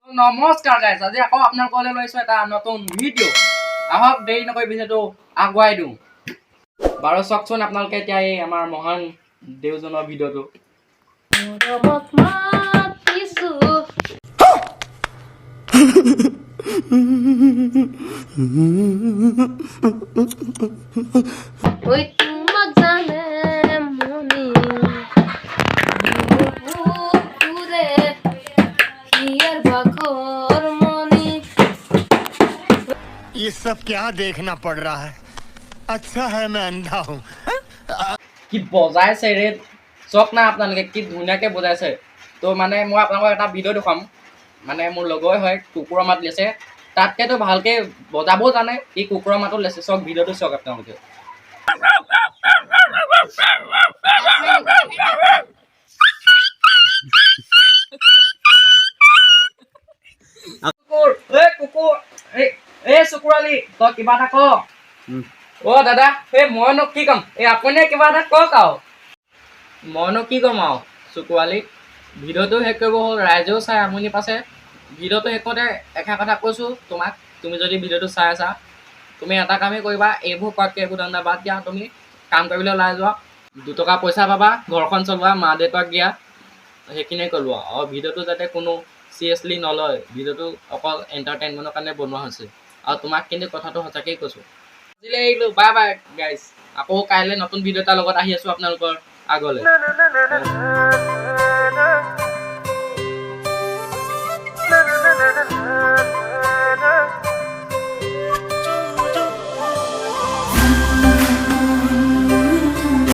নমস্কাৰ গাইছ, আজি আকৌ আপোনালোকলৈ লৈছোঁ এটা নতুন ভিডিঅ'। আহক দেৰি নকৰি ভিডিঅ'টো আগুৱাই দিওঁ। বাৰু চাওকচোন আপোনালোকে এতিয়া এই আমাৰ মহান দেওজনৰ ভিডিঅ'টো। ये सब क्या देखना पड़ रहा है? अच्छा है मैं अंधा हूँ। কি বজাইছে ৰে, চাওক না আপোনালোকে কি ধুনীয়াকৈ বজাইছে। তো মানে মই আপোনালোকক এটা ভিডিঅ' দেখুৱাম, মানে মোৰ লগৰে হয়, কুকুৰৰ মাত লৈছে, তাতকৈতো ভালকৈ বজাবও জানে, ই কুকুৰৰ মাতো লৈছে। চাওক ভিডিঅ'টো চাওক আপোনালোকে। কুকুৰ, কুকুৰ, চকুৰালি, তই কিবা এটা ক। অ' দাদা, মইনো কি ক'ম, আপুনিয়ে কিবা এটা কওক আৰু। মইনো কি ক'ম আৰু চকুৰালি, ভিডিঅ'টো শেষ কৰিব হ'ল, ৰাইজেও চাই আমনি পাইছে। ভিডিঅ'টো শেষ কৰোঁতে এষাৰ কথা কৈছোঁ তোমাক, তুমি যদি ভিডিঅ'টো চাই আছা, তুমি এটা কামেই কৰিবা, এইবোৰ কৰাতকৈ এইবোৰ ধান্দা বাদ দিয়া, তুমি কাম কৰিবলৈ ওলাই যোৱা, 2 টকা পইচা পাবা, ঘৰখন চলোৱা, মা দেউতাক দিয়া, সেইখিনিয়ে ক'লোঁ আৰু ভিডিঅ'টো যাতে কোনো চিৰিয়াছলি নলয়, ভিডিঅ'টো অকল এণ্টাৰটেইনমেণ্টৰ কাৰণে বনোৱা হৈছে। আৰু তোমাক কিন্তু কথাটো সঁচাকেই কৈছোঁ। আজিলৈ আহিলোঁ, বাই বাই গাইজ। আকৌ কাইলৈ নতুন ভিডিঅ' এটাৰ লগত আহি আছোঁ আপোনালোকৰ আগলৈ।